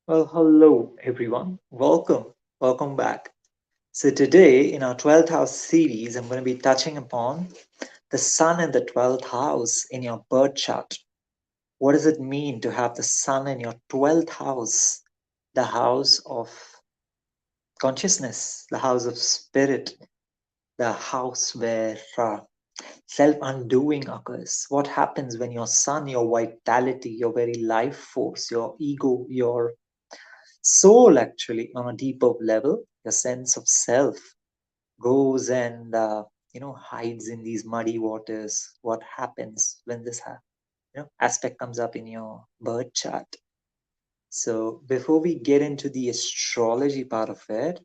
Well, hello everyone. Welcome back. So, today in our 12th house series, I'm going to be touching upon the sun in the 12th house in your birth chart. What does it mean to have the sun in your 12th house, the house of consciousness, the house of spirit, the house where self undoing occurs? What happens when your sun, your vitality, your very life force, your ego, your soul, actually, on a deeper level, your sense of self goes and hides in these muddy waters? What happens when this aspect comes up in your birth chart? So before we get into the astrology part of it,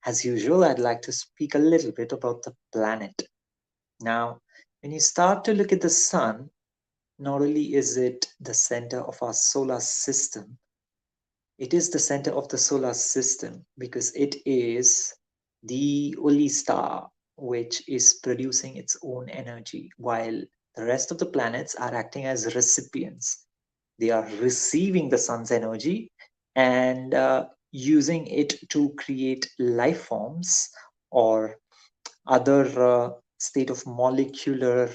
as usual, I'd like to speak a little bit about the planet. Now, when you start to look at the sun, not only is it the center of our solar system, it is the center of the solar system because it is the only star which is producing its own energy, while the rest of the planets are acting as recipients. They are receiving the sun's energy and using it to create life forms or other state of molecular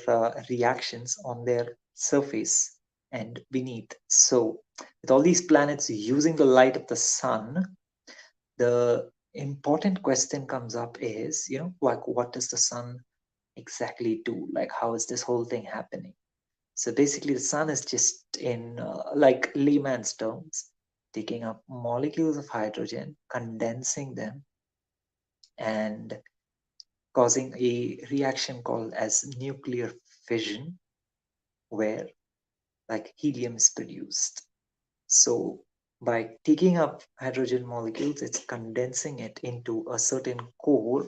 reactions on their surface and beneath. So, with all these planets using the light of the sun, the important question comes up is, like, what does the sun exactly do? Like, how is this whole thing happening? So basically, the sun is just in like layman's terms, taking up molecules of hydrogen, condensing them, and causing a reaction called as nuclear fission, where like helium is produced. So by taking up hydrogen molecules, it's condensing it into a certain core,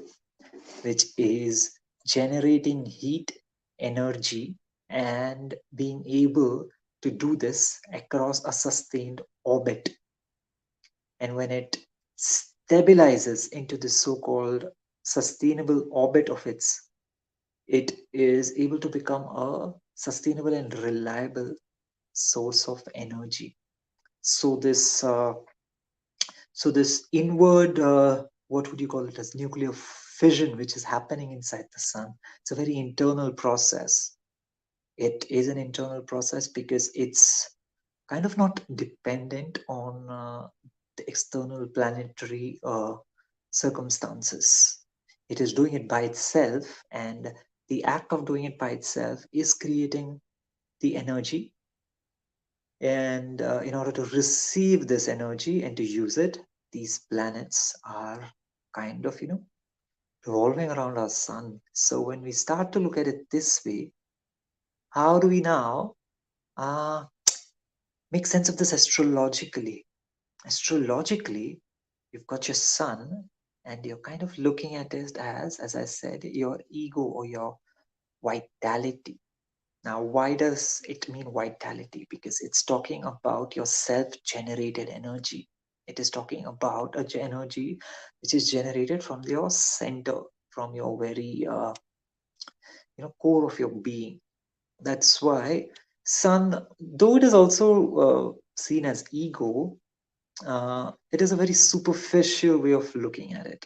which is generating heat, energy, and being able to do this across a sustained orbit. And when it stabilizes into the so-called sustainable orbit of its, it is able to become a sustainable and reliable source of energy. So this inward, what would you call it, as nuclear fission, which is happening inside the sun, it's a very internal process. It is an internal process because it's kind of not dependent on the external planetary circumstances. It is doing it by itself, and the act of doing it by itself is creating the energy. And in order to receive this energy and to use it, these planets are kind of, revolving around our sun. So when we start to look at it this way, how do we now uh, make sense of this astrologically? Astrologically, you've got your sun, and you're kind of looking at it as I said, your ego or your vitality. Now, why does it mean vitality? Because it's talking about your self-generated energy. It is talking about energy which is generated from your center, from your very core of your being. That's why sun, though it is also seen as ego, it is a very superficial way of looking at it.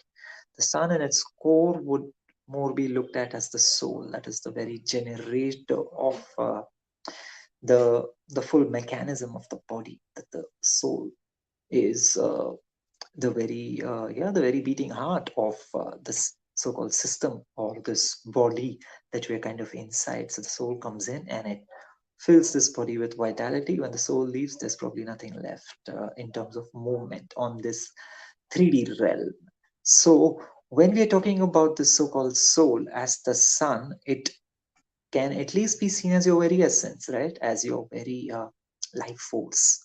The sun in its core would more be looked at as the soul, that is the very generator of the full mechanism of the body. That the soul is the very beating heart of this so-called system or this body that we're kind of inside. So the soul comes in and it fills this body with vitality. When the soul leaves, there's probably nothing left in terms of movement on this 3D realm. So when we are talking about the so-called soul as the sun, it can at least be seen as your very essence, right? As your very life force.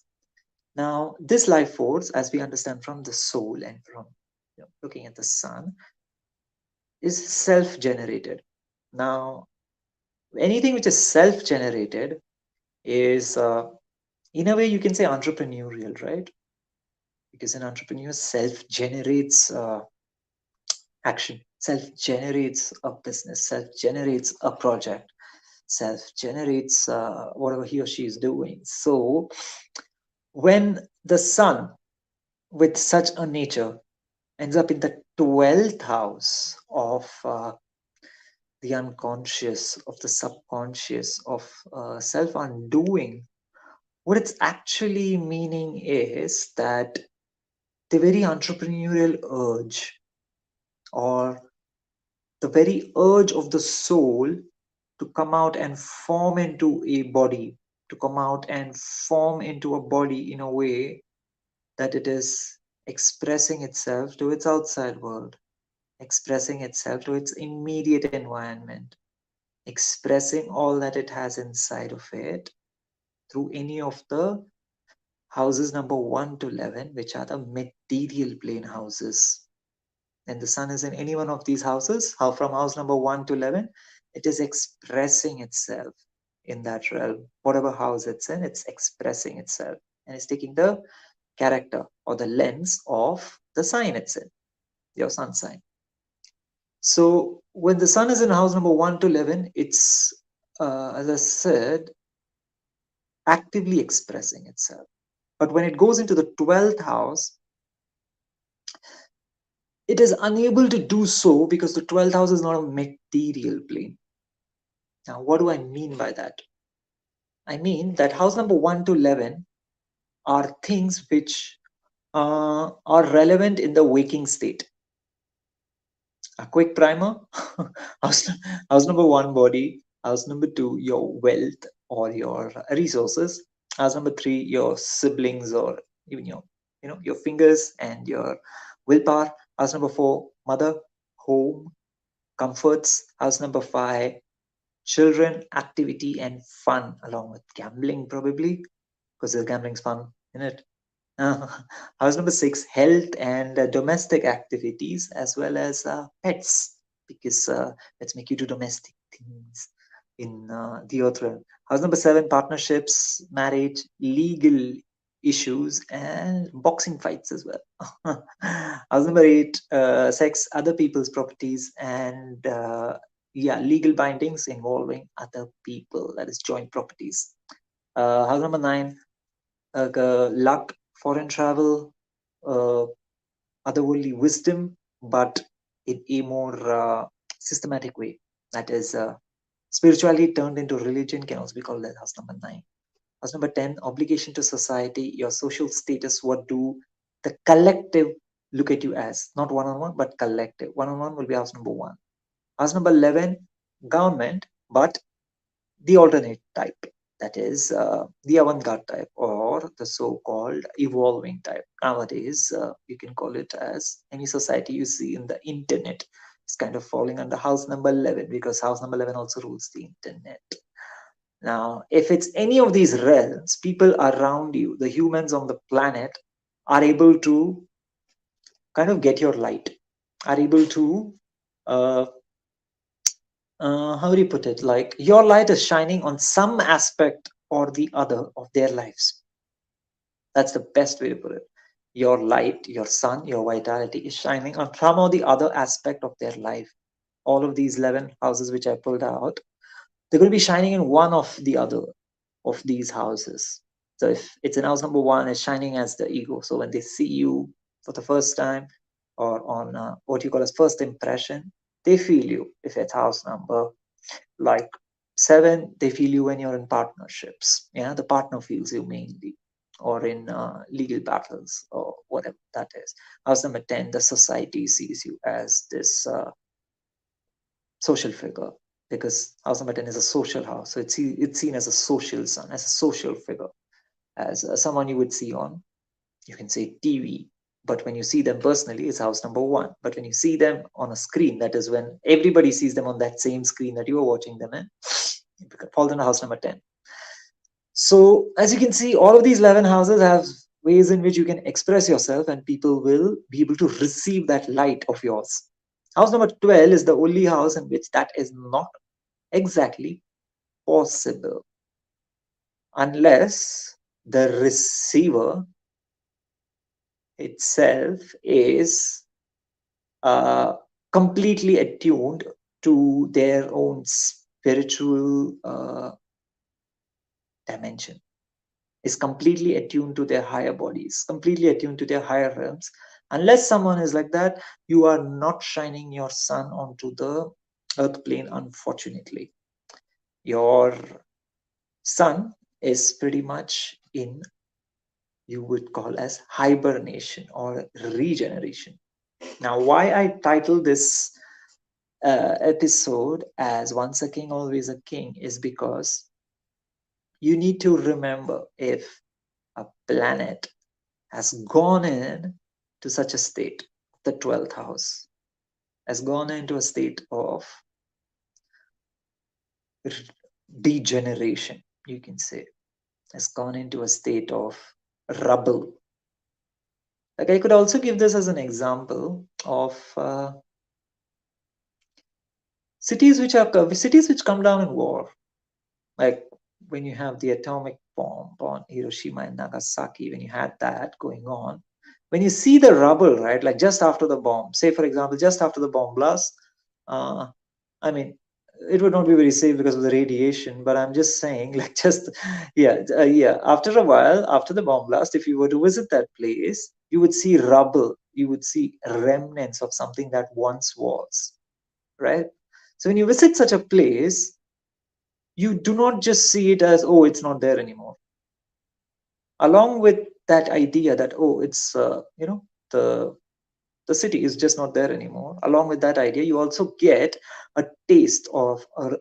Now, this life force, as we understand from the soul and from looking at the sun, is self-generated. Now, anything which is self-generated is, in a way, you can say entrepreneurial, right? Because an entrepreneur self-generates action, self-generates a business, self-generates a project, self-generates whatever he or she is doing. So when the sun with such a nature ends up in the 12th house of the unconscious, of the subconscious, of self undoing. What it's actually meaning is that the very entrepreneurial urge, or the very urge of the soul to come out and form into a body, to come out and form into a body in a way that it is expressing itself to its outside world, expressing itself to its immediate environment, expressing all that it has inside of it through any of the houses number 1 to 11, which are the material plane houses. And the sun is in any one of these houses, how from house number 1 to 11, it is expressing itself in that realm. Whatever house it's in, it's expressing itself. And it's taking the character or the lens of the sign it's in, your sun sign. So when the sun is in house number 1 to 11, it's, as I said, actively expressing itself. But when it goes into the 12th house, it is unable to do so because the 12th house is not a material plane. Now, what do I mean by that? I mean that house number 1 to 11 are things which are relevant in the waking state. A quick primer. house, house number 1, body. House number 2, your wealth or your resources. House number 3, your siblings, or even your fingers and your willpower. House number 4, mother, home, comforts. House number 5, children, activity, and fun, along with gambling, probably, because gambling's fun, isn't it? House number 6, health and domestic activities, as well as pets, because let's make you do domestic things in the earth realm. House number 7, partnerships, marriage, legal issues, and boxing fights as well. House number 8, sex, other people's properties, and legal bindings involving other people, that is joint properties. House number 9, luck, foreign travel, otherworldly wisdom, but in a more systematic way. That is, spirituality turned into religion can also be called as house number 9. House number 10, obligation to society, your social status. What do the collective look at you as? Not one-on-one, but collective. One-on-one will be house number 1. House number 11, government, but the alternate type. That is the avant-garde type, or the so-called evolving type. Nowadays, you can call it as any society you see in the internet is kind of falling under house number 11, because house number 11 also rules the internet. Now, if it's any of these realms, people around you, the humans on the planet, are able to kind of get your light, are able to how do you put it? Like, your light is shining on some aspect or the other of their lives. That's the best way to put it. Your light, your sun, your vitality is shining on some or the other aspect of their life. All of these 11 houses which I pulled out, they're going to be shining in one of the other of these houses. So if it's in house number 1, it's shining as the ego. So when they see you for the first time, or on what you call as first impression, they feel you. If it's house number like 7, they feel you when you're in partnerships. Yeah, the partner feels you mainly, or in legal battles, or whatever that is. House number 10, the society sees you as this social figure, because house number 10 is a social house. So it's seen as a social sun, as a social figure, as someone you would see on, you can say, TV. But when you see them personally, it's house number 1. But when you see them on a screen, that is when everybody sees them on that same screen that you are watching them in, it falls under house number 10. So as you can see, all of these 11 houses have ways in which you can express yourself, and people will be able to receive that light of yours. House number 12 is the only house in which that is not exactly possible, unless the receiver itself is completely attuned to their own spiritual dimension. is completely attuned to their higher bodies, completely attuned to their higher realms. Unless someone is like that, you are not shining your sun onto the earth plane, unfortunately. Your sun is pretty much in, you would call as hibernation or regeneration. Now, why I title this episode as Once a King, Always a King is because you need to remember, if a planet has gone in to such a state, the 12th house has gone into a state of degeneration, you can say, has gone into a state of rubble. Like, I could also give this as an example of cities which come down in war, like when you have the atomic bomb on Hiroshima and Nagasaki, when you had that going on, when you see the rubble, right, like just after the bomb, say for example, just after the bomb blast, uh, I mean, it would not be very safe because of the radiation, but I'm just saying, like, just yeah, after a while, after the bomb blast, if you were to visit that place, you would see rubble, you would see remnants of something that once was, right? So when you visit such a place, you do not just see it as, oh, it's not there anymore. Along with that idea that, oh, it's the city is just not there anymore, along with that idea, you also get a taste of, or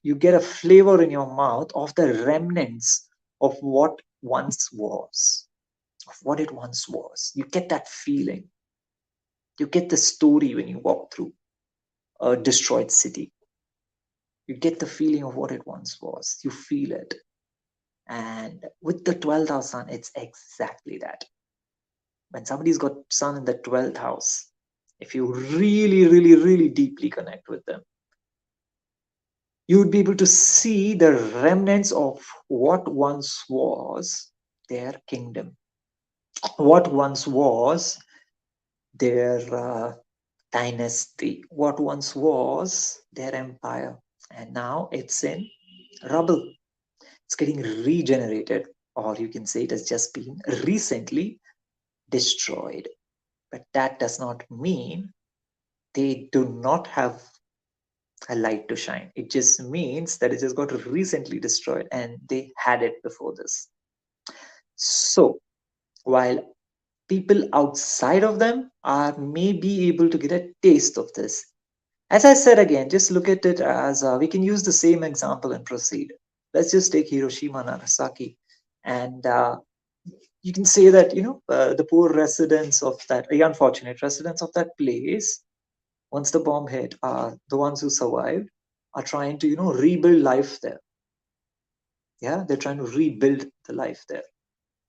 you get a flavor in your mouth of the remnants of what once was, of what it once was. You get that feeling. You get the story when you walk through a destroyed city. You get the feeling of what it once was. You feel it. And with the 12th house sun, it's exactly that. When somebody's got sun in the 12th house, if you really, really, really deeply connect with them, you would be able to see the remnants of what once was their kingdom, what once was their dynasty, what once was their empire. And now it's in rubble. It's getting regenerated, or you can say it has just been recently destroyed. But that does not mean they do not have a light to shine. It just means that it just got recently destroyed and they had it before this. So while people outside of them are maybe able to get a taste of this, as I said again, just look at it as we can use the same example and proceed. Let's just take Hiroshima, Nagasaki, and you can say that, the poor residents of that, the unfortunate residents of that place, once the bomb hit, the ones who survived are trying to, rebuild life there. Yeah, they're trying to rebuild the life there.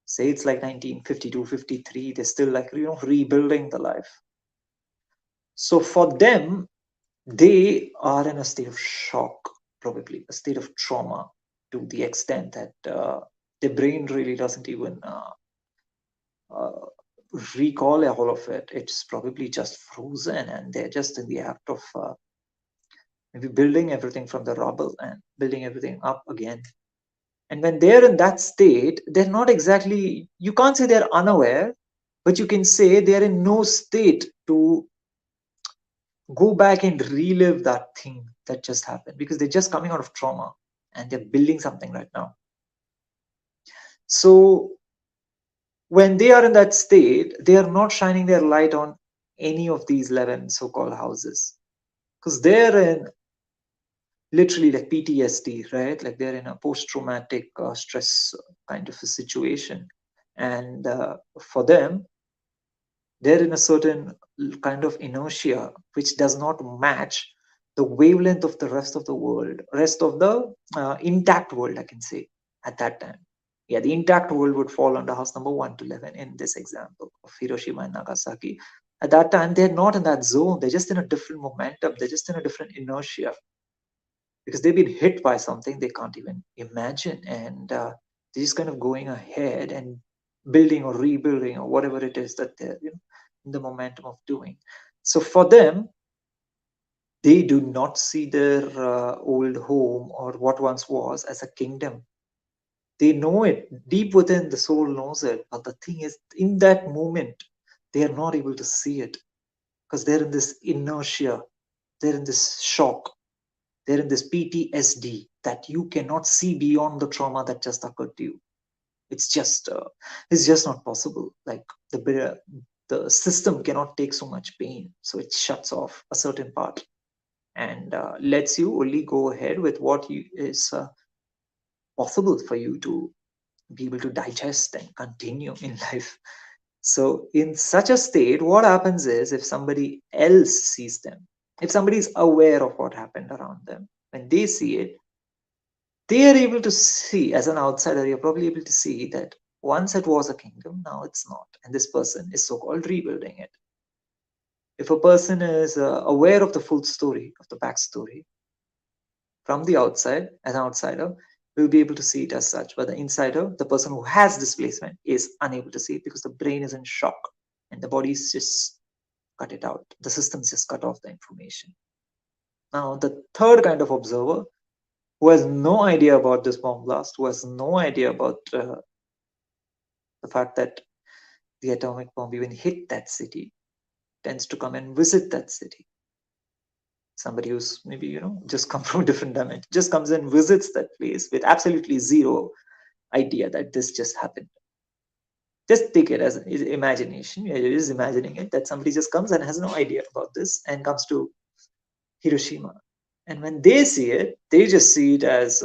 Say it's like 1952, 53, they're still like, rebuilding the life. So for them, they are in a state of shock, probably a state of trauma, to the extent that their brain really doesn't even uh, recall all of it. It's probably just frozen, and they're just in the act of maybe building everything from the rubble and building everything up again. And when they're in that state, they're not exactly, you can't say they're unaware, but you can say they're in no state to go back and relive that thing that just happened, because they're just coming out of trauma and they're building something right now. So when they are in that state, they are not shining their light on any of these 11 so-called houses, because they're in literally like PTSD, right? Like they're in a post-traumatic stress kind of a situation. And for them, they're in a certain kind of inertia which does not match the wavelength of the rest of the world, rest of the intact world, I can say, at that time. Yeah, the intact world would fall under house number 1 to 11 in this example of Hiroshima and Nagasaki. At that time, they're not in that zone. They're just in a different momentum. They're just in a different inertia, because they've been hit by something they can't even imagine. And they're just kind of going ahead and building or rebuilding or whatever it is that they're in the momentum of doing. So for them, they do not see their old home or what once was as a kingdom. They know it deep within, the soul knows it. But the thing is, in that moment, they are not able to see it because they're in this inertia, they're in this shock, they're in this PTSD that you cannot see beyond the trauma that just occurred to you. It's just not possible. Like the system cannot take so much pain, so it shuts off a certain part and lets you only go ahead with what is possible for you to be able to digest and continue in life. So in such a state, what happens is, if somebody else sees them, if somebody is aware of what happened around them, when they see it, they are able to see, as an outsider, you're probably able to see that once it was a kingdom, now it's not. And this person is so-called rebuilding it. If a person is aware of the full story, of the backstory, from the outside, as an outsider, we'll be able to see it as such. But the insider, the person who has displacement, is unable to see it because the brain is in shock and the body's just cut it out. The systems just cut off the information. Now, the third kind of observer, who has no idea about this bomb blast, who has no idea about the fact that the atomic bomb even hit that city, tends to come and visit that city. Somebody who's maybe, just come from a different dimension, just comes and visits that place with absolutely zero idea that this just happened. Just take it as imagination. You're just imagining it, that somebody just comes and has no idea about this and comes to Hiroshima. And when they see it, they just see it as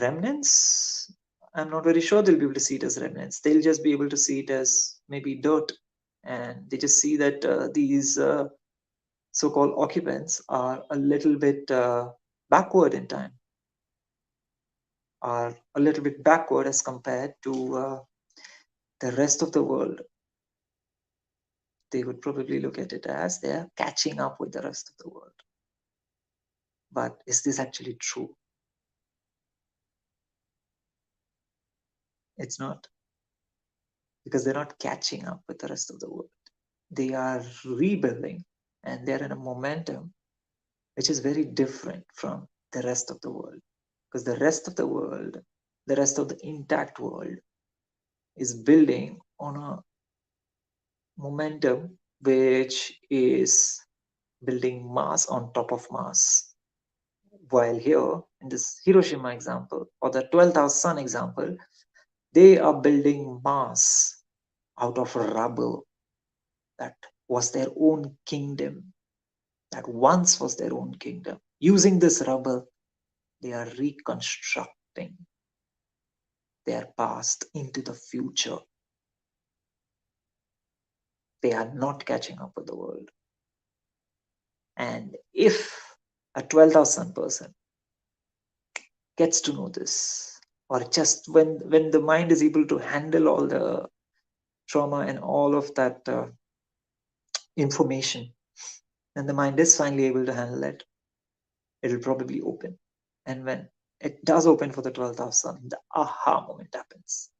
remnants. I'm not very sure they'll be able to see it as remnants. They'll just be able to see it as maybe dirt. And they just see that these so-called occupants are a little bit backward in time, are a little bit backward as compared to the rest of the world. They would probably look at it as they're catching up with the rest of the world. But is this actually true? It's not, because they're not catching up with the rest of the world. They are rebuilding, and they're in a momentum which is very different from the rest of the world. Because the rest of the world, the rest of the intact world, is building on a momentum which is building mass on top of mass. While here, in this Hiroshima example, or the 12th house sun example, they are building mass out of rubble that was their own kingdom, that once was their own kingdom. Using this rubble, they are reconstructing their past into the future. They are not catching up with the world. And if a 12th house sun person gets to know this, or just when the mind is able to handle all the trauma and all of that information, and the mind is finally able to handle it, it will probably open. And when it does open for the 12th house sun, the aha moment happens.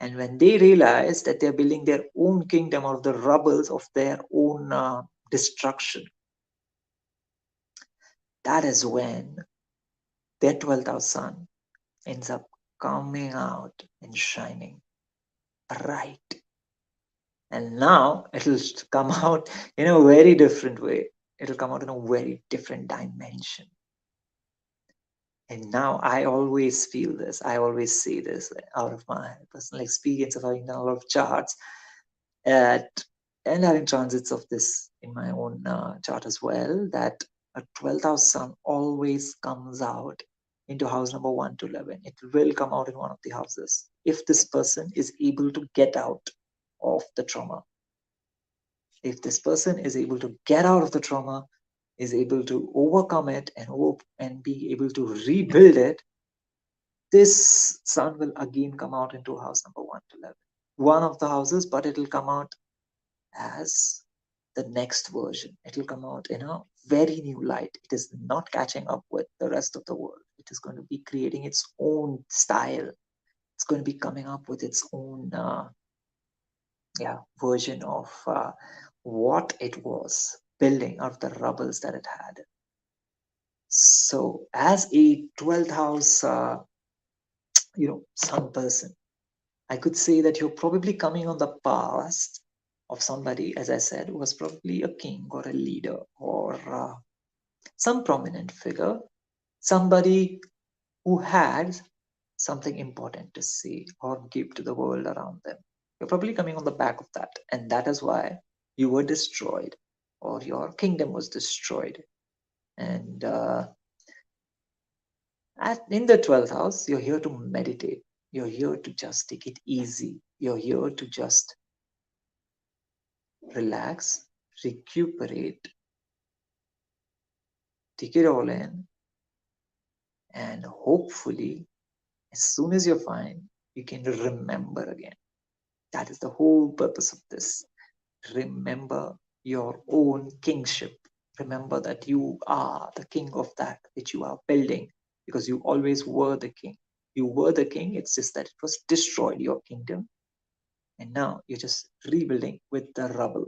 And when they realize that they're building their own kingdom out of the rubbles of their own destruction, that is when their 12th house sun ends up coming out and shining bright. And now it'll come out in a very different way. It'll come out in a very different dimension. And now I always feel this. I always see this out of my personal experience of having done a lot of charts and having transits of this in my own chart as well, that a 12th house sun always comes out into house number 1 to 11. It will come out in one of the houses if this person is able to get out of the trauma. If this person is able to get out of the trauma, is able to overcome it and be able to rebuild it, this sun will again come out into house number 1 to 11. One of the houses, but it will come out as the next version. It will come out in a very new light. It is not catching up with the rest of the world. It is going to be creating its own style. It's going to be coming up with its own version of what it was building out of the rubbles that it had. So as a 12th house, sun person, I could say that you're probably coming on the past of somebody, as I said, who was probably a king or a leader or some prominent figure, somebody who had something important to say or give to the world around them. You're probably coming on the back of that, and that is why you were destroyed or your kingdom was destroyed. And in the 12th house, you're here to meditate. You're here to just take it easy. You're here to just relax, recuperate, take it all in, and hopefully, as soon as you're fine, you can remember again. That is the whole purpose of this. Remember your own kingship. Remember that you are the king of that which you are building, because you always were the king. You were the king, it's just that it was destroyed, your kingdom, and now you're just rebuilding with the rubble.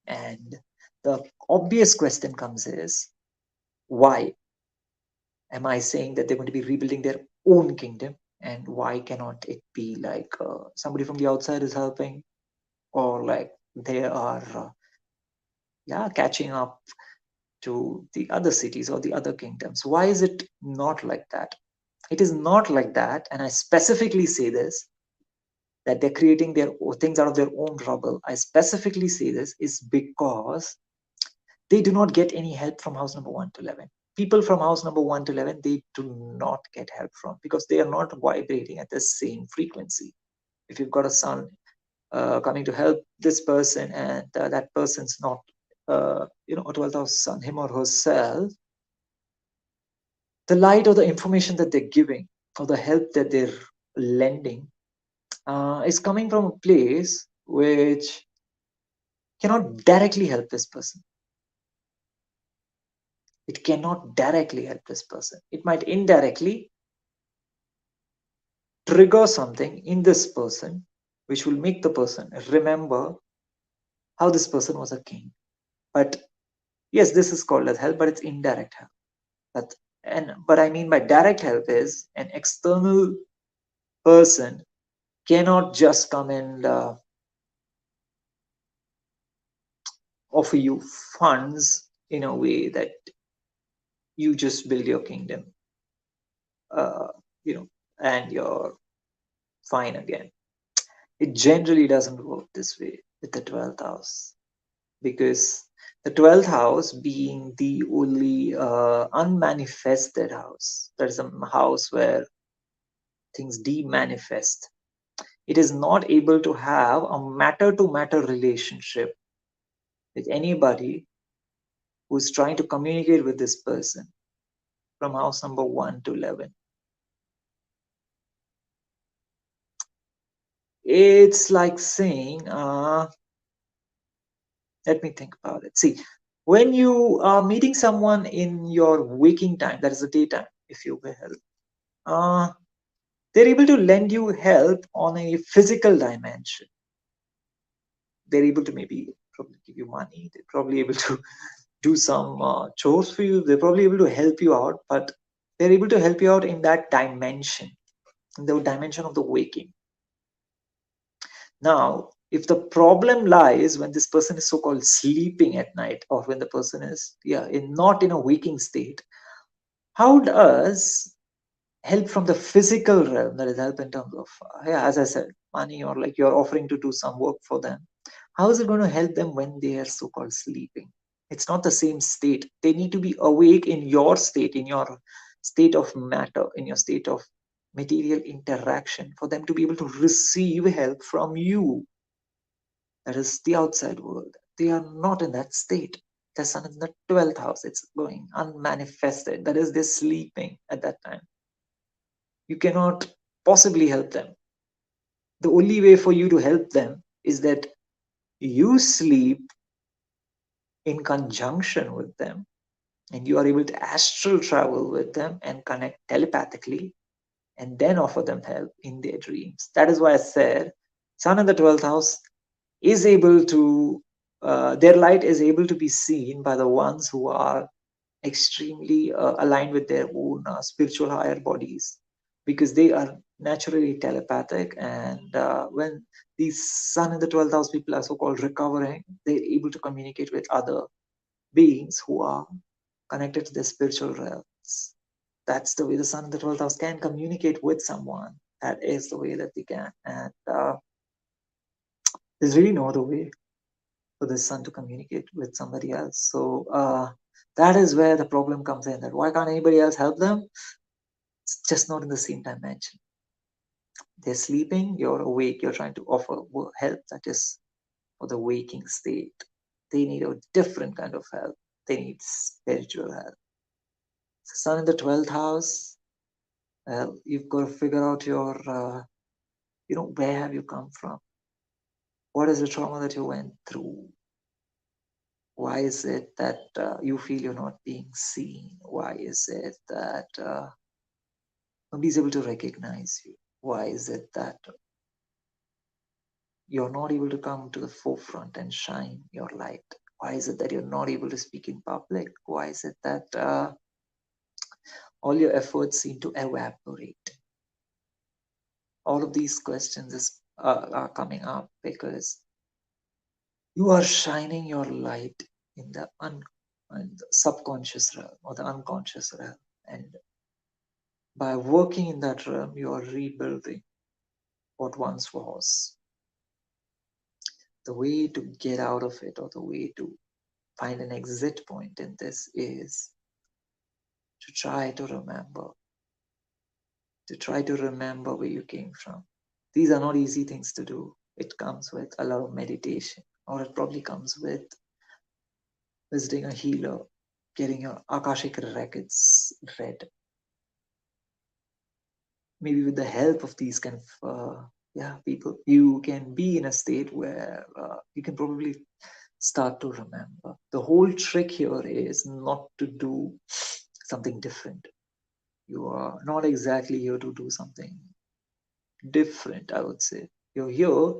And the obvious question comes is, why am I saying that they're going to be rebuilding their own kingdom? And why cannot it be like somebody from the outside is helping, or like they are catching up to the other cities or the other kingdoms? Why is it not like that? It is not like that, and I specifically say this, that they're creating their things out of their own rubble. I specifically say this is because they do not get any help from house number 1 to 11. People from house number 1 to 11, they do not get help from, because they are not vibrating at the same frequency. If you've got a sun coming to help this person, and that person's not a 12th house sun, him or herself, the light or the information that they're giving or the help that they're lending is coming from a place which cannot directly help this person. It cannot directly help this person. It might indirectly trigger something in this person which will make the person remember how this person was a king. But yes, this is called as help, but it's indirect help. But I mean by direct help is an external person cannot just come and offer you funds in a way that you just build your kingdom, uh, and you're fine again. It generally doesn't work this way with the 12th house, because the 12th house being the only unmanifested house, that is a house where things demanifest. It is not able to have a matter to matter relationship with anybody who's trying to communicate with this person from house number 1 to 11. It's like saying, let me think about it. See, when you are meeting someone in your waking time, that is the daytime, if you will, they're able to lend you help on a physical dimension. They're able to maybe probably give you money. They're probably able to do some chores for you. They're probably able to help you out, but they're able to help you out in that dimension, in the dimension of the waking. Now, if the problem lies when this person is so-called sleeping at night, or when the person is not in a waking state, how does help from the physical realm, that is help in terms of as I said, money, or like you're offering to do some work for them, how is it going to help them when they are so-called sleeping? It's not the same state. They need to be awake in your state, in your state of matter, in your state of material interaction, for them to be able to receive help from you. That is the outside world. They are not in that state. The sun is in the 12th house. It's going unmanifested. That is, they're sleeping at that time. You cannot possibly help them. The only way for you to help them is that you sleep in conjunction with them, and you are able to astral travel with them and connect telepathically, and then offer them help in their dreams. That is why I said sun in the 12th house is able to, their light is able to be seen by the ones who are extremely aligned with their own spiritual higher bodies, because they are naturally telepathic. And when these sun in the 12th house people are so-called recovering, they're able to communicate with other beings who are connected to their spiritual realms. That's the way the sun in the 12th house can communicate with someone. That is the way that they can. And there's really no other way for the sun to communicate with somebody else. So that is where the problem comes in, that why can't anybody else help them? It's just not in the same dimension. They're sleeping, you're awake, you're trying to offer help that is for the waking state. They need a different kind of help. They need spiritual help. So sun in the 12th house, well, you've got to figure out your, where have you come from? What is the trauma that you went through? Why is it that you feel you're not being seen? Why is it that nobody's able to recognize you? Why is it that you're not able to come to the forefront and shine your light? Why is it that you're not able to speak in public? Why is it that all your efforts seem to evaporate? All of these questions are coming up because you are shining your light in the subconscious realm or the unconscious realm. And by working in that realm, you are rebuilding what once was. The way to get out of it, or the way to find an exit point in this, is to try to remember where you came from. These are not easy things to do. It comes with a lot of meditation, or it probably comes with visiting a healer, getting your Akashic records read. Maybe with the help of these kind of people, you can be in a state where you can probably start to remember. The whole trick here is not to do something different. You are not exactly here to do something different, I would say. You're here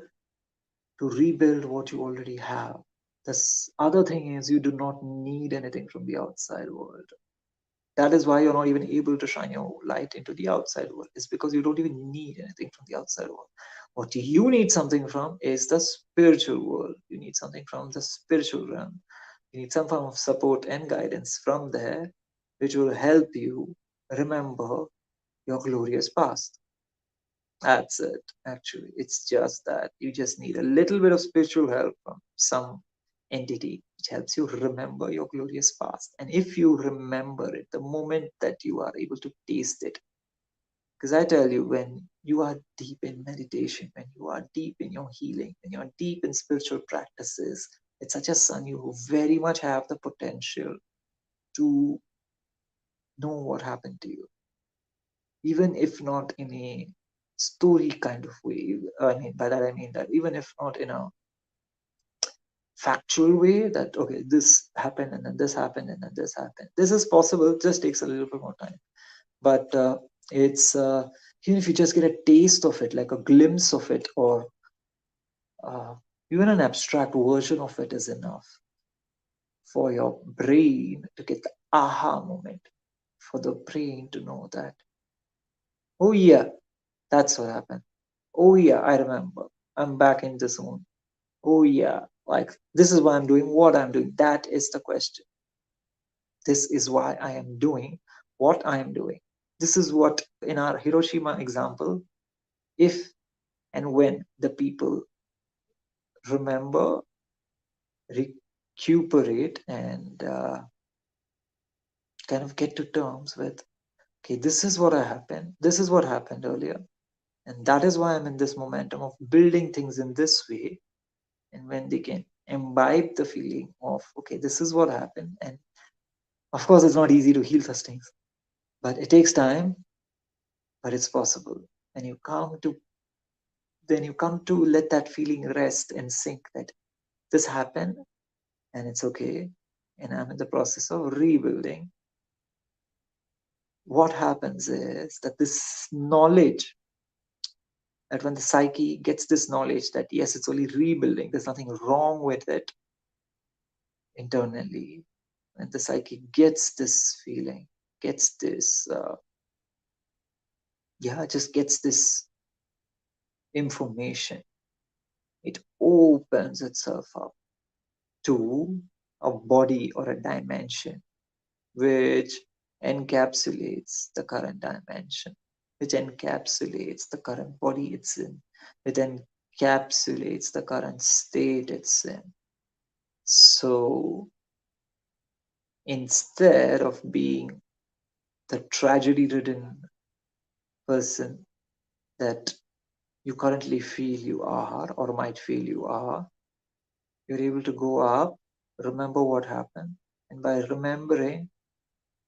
to rebuild what you already have. This other thing is, you do not need anything from the outside world. That is why you're not even able to shine your light into the outside world. It's because you don't even need anything from the outside world. What you need something from is the spiritual world. You need something from the spiritual realm. You need some form of support and guidance from there, which will help you remember your glorious past. That's it, actually. It's just that you just need a little bit of spiritual help from some entity which helps you remember your glorious past. And if you remember it, the moment that you are able to taste it, because I tell you, when you are deep in meditation, when you are deep in your healing, when you are deep in spiritual practices, it's such a son, you very much have the potential to know what happened to you, even if not in a story kind of way. I mean, by that I mean that even if not in a factual way, that okay, this happened and then this happened and then this happened. This is possible, it just takes a little bit more time. But it's even if you just get a taste of it, like a glimpse of it, or even an abstract version of it, is enough for your brain to get the aha moment, for the brain to know that, oh yeah, that's what happened. Oh yeah, I remember. I'm back in the zone. Oh yeah, like this is why I'm doing what I'm doing. That is the question. This is why I am doing what I am doing. This is what, in our Hiroshima example, if and when the people remember, recuperate, and kind of get to terms with, okay, this is what happened. This is what happened earlier. And that is why I'm in this momentum of building things in this way. And when they can imbibe the feeling of, okay, this is what happened. And of course, it's not easy to heal such things, but it takes time, but it's possible. And you come to let that feeling rest and sink, that this happened and it's okay. And I'm in the process of rebuilding. What happens is that this knowledge, that when the psyche gets this knowledge that yes, it's only rebuilding, there's nothing wrong with it internally, when the psyche gets this feeling, gets this, just gets this information, it opens itself up to a body or a dimension which encapsulates the current dimension, which encapsulates the current body it's in, it encapsulates the current state it's in. So instead of being the tragedy ridden person that you currently feel you are or might feel you are, you're able to go up, remember what happened, and by remembering,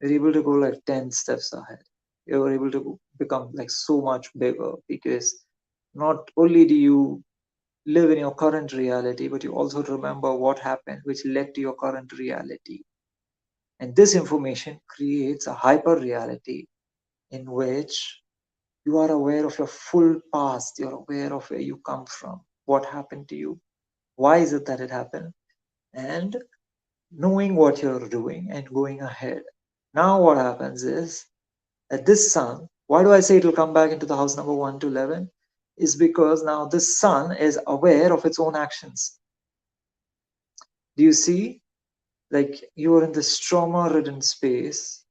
you're able to go like 10 steps ahead. You're able to become like so much bigger because not only do you live in your current reality, but you also remember what happened, which led to your current reality. And this information creates a hyper reality in which you are aware of your full past, you're aware of where you come from, what happened to you, why is it that it happened, and knowing what you're doing and going ahead. Now, what happens is that this sun, why do I say it will come back into the house number 1 to 11? Is because now this sun is aware of its own actions. Do you see? Like you are in this trauma ridden space,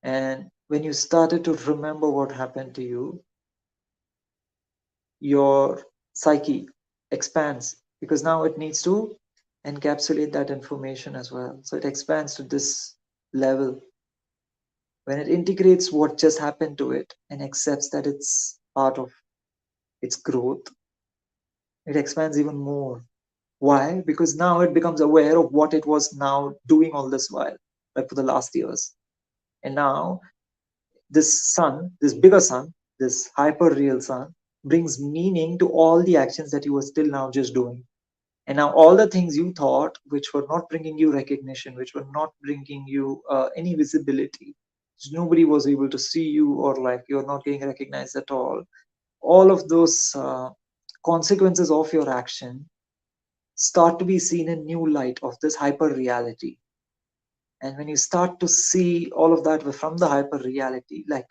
and when you started to remember what happened to you, your psyche expands because now it needs to encapsulate that information as well. So it expands to this level. When it integrates what just happened to it and accepts that it's part of its growth, it expands even more. Why? Because now it becomes aware of what it was now doing all this while, like for the last years. And now this sun, this bigger sun, this hyper real sun, brings meaning to all the actions that you were still now just doing. And now all the things you thought, which were not bringing you recognition, which were not bringing you any visibility, nobody was able to see you, or like you're not getting recognized at all of those consequences of your action start to be seen in new light of this hyper reality. And when you start to see all of that from the hyper reality, like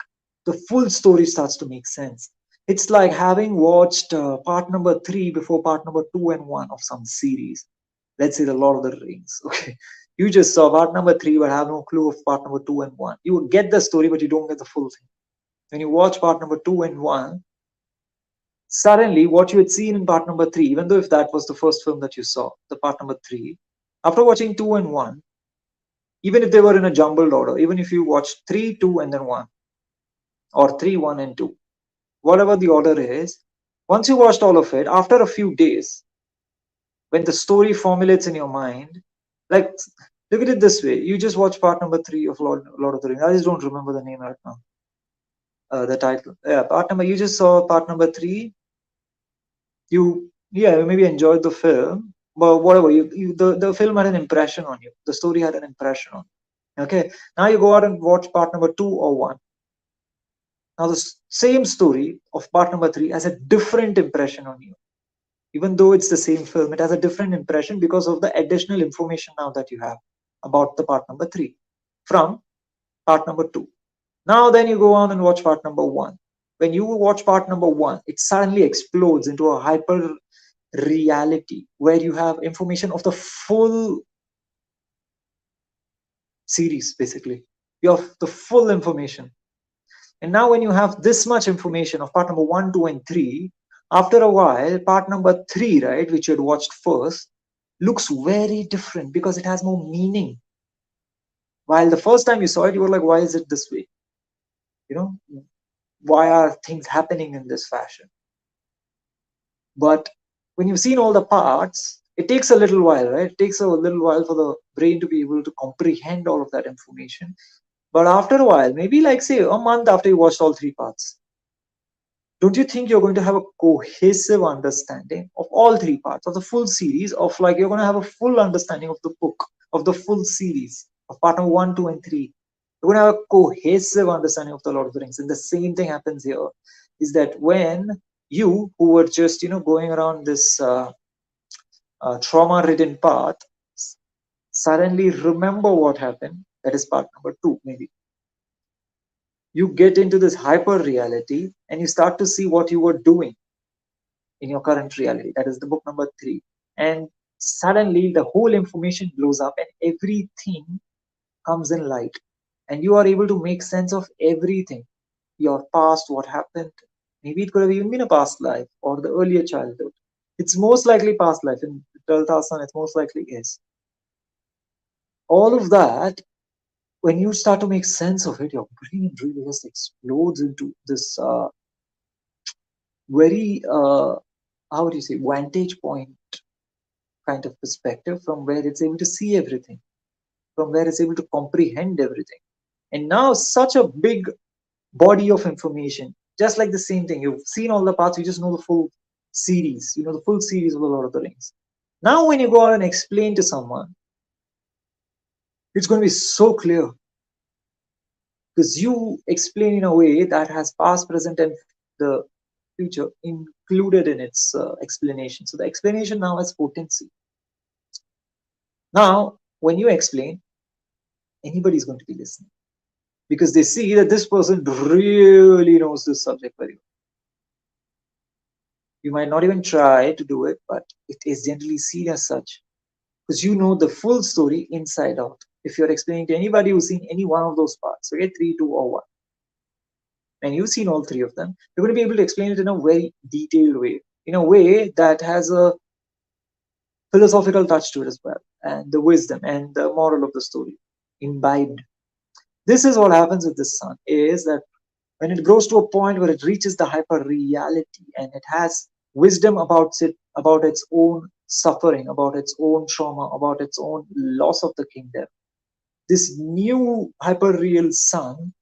the full story starts to make sense. It's like having watched part number 3 before part number 2 and 1 of some series. Let's say the Lord of the Rings. Okay, you just saw part number 3 but have no clue of part number 2 and 1. You would get the story but you don't get the full thing. When you watch part number 2 and 1, suddenly what you had seen in part number 3, even though if that was the first film that you saw, the part number 3, after watching 2 and 1, even if they were in a jumbled order, even if you watch 3, 2, and then 1, or 3, 1, and 2, whatever the order is, once you watched all of it, after a few days, when the story formulates in your mind, like, look at it this way, you just watch part number 3 of Lord of the Rings. I just don't remember the name right now. The title. Yeah, part number, you just saw part number 3. You, maybe enjoyed the film, but whatever, the film had an impression on you. The story had an impression on you. Okay, now you go out and watch part number 2 or 1. Now the same story of part number 3 has a different impression on you. Even though it's the same film, it has a different impression because of the additional information now that you have about the part number 3 from part number 2. Now then you go on and watch part number 1. When you watch part number 1, it suddenly explodes into a hyper reality where you have information of the full series. Basically, you have the full information. And now when you have this much information of part number 1, 2, and 3, after a while, part number 3, right, which you had watched first, looks very different because it has more meaning. While the first time you saw it, you were like, why is it this way? You know, why are things happening in this fashion? But when you've seen all the parts, it takes a little while, right? It takes a little while for the brain to be able to comprehend all of that information. But after a while, maybe like say a month after you watched all 3 parts, don't you think you're going to have a cohesive understanding of all 3 parts of the full series, of like you're going to have a full understanding of the book, of the full series of part number 1, 2, and 3. You're going to have a cohesive understanding of the Lord of the Rings. And the same thing happens here, is that when you, who were just going around this trauma ridden path, suddenly remember what happened. That is part number 2, maybe. You get into this hyper reality and you start to see what you were doing in your current reality. That is the book number 3. And suddenly the whole information blows up and everything comes in light. And you are able to make sense of everything. Your past, what happened. Maybe it could have even been a past life or the earlier childhood. It's most likely past life. In 12th house, it most likely is. All of that, when you start to make sense of it, your brain really just explodes into this very, how do you say, vantage point kind of perspective from where it's able to see everything, from where it's able to comprehend everything. And now, such a big body of information, just like the same thing. You've seen all the parts, you just know the full series, you know, the full series of the Lord of the Rings. Now, when you go out and explain to someone, it's going to be so clear because you explain in a way that has past, present, and the future included in its explanation. So the explanation now has potency. Now, when you explain, anybody's going to be listening because they see that this person really knows this subject very well. You might not even try to do it, but it is generally seen as such because you know the full story inside out. If you're explaining to anybody who's seen any one of those parts, okay, 3, 2, or 1, and you've seen all 3 of them, you're going to be able to explain it in a very detailed way, in a way that has a philosophical touch to it as well, and the wisdom and the moral of the story imbibed. This is what happens with the sun, is that when it grows to a point where it reaches the hyper reality and it has wisdom about its own suffering, about its own trauma, about its own loss of the kingdom, this new hyper real sun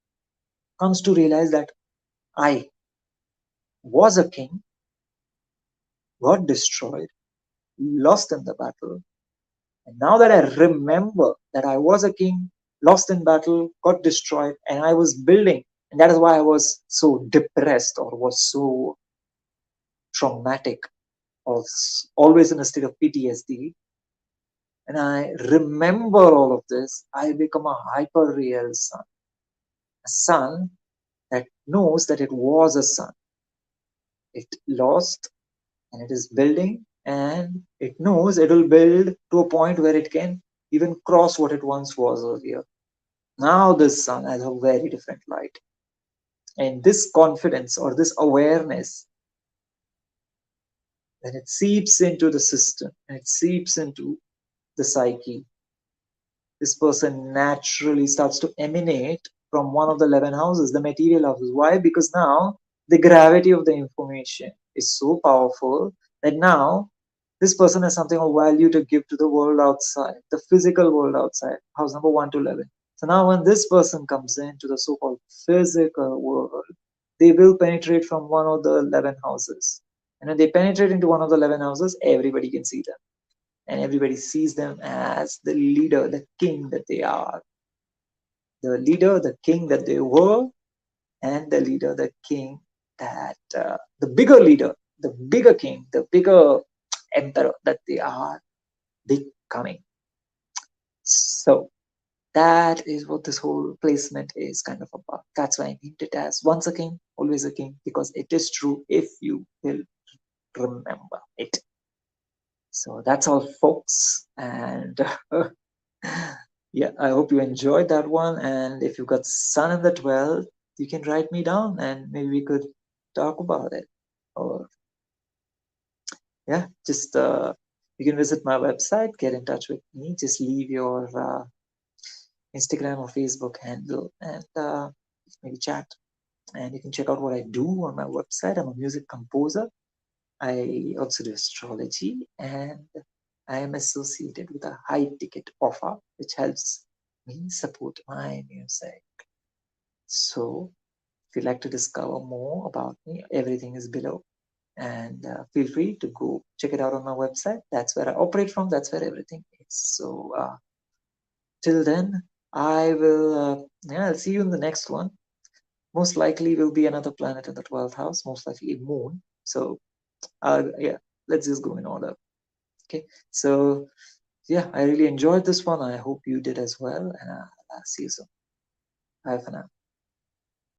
comes to realize that I was a king, got destroyed, lost in the battle, and now that I remember that I was a king, lost in battle, got destroyed, and I was building, and that is why I was so depressed or was so traumatic or always in a state of PTSD. And I remember all of this, I become a hyper real sun. A sun that knows that it was a sun. It lost and it is building, and it knows it will build to a point where it can even cross what it once was earlier. Now this sun has a very different light. And this confidence or this awareness, when it seeps into the system and it seeps into the psyche, this person naturally starts to emanate from one of the 11 houses, the material houses. Why? Because now the gravity of the information is so powerful that now this person has something of value to give to the world outside, the physical world outside, house number 1 to 11. So now when this person comes into the so-called physical world, they will penetrate from one of the 11 houses. And when they penetrate into one of the 11 houses, everybody can see them. And everybody sees them as the leader, the king that they are. The leader, the king that they were, and the leader, the king that, the bigger leader, the bigger king, the bigger emperor that they are becoming. So that is what this whole placement is kind of about. That's why I named it as once a king, always a king, because it is true if you will remember it. So that's all, folks. And yeah, I hope you enjoyed that one. And if you got sun in the 12th, you can write me down and maybe we could talk about it. Or yeah, just you can visit my website, get in touch with me, just leave your Instagram or Facebook handle and maybe chat. And you can check out what I do on my website. I'm a music composer. I also do astrology, and I am associated with a high ticket offer, which helps me support my music. So if you'd like to discover more about me, everything is below. And feel free to go check it out on my website. That's where I operate from. That's where everything is. So till then, I will, yeah, I'll see you in the next one. Most likely will be another planet in the 12th house, most likely a moon. So yeah, let's just go in order. Okay, so Yeah, I really enjoyed this one. I hope you did as well. And I'll see you soon. Bye for now.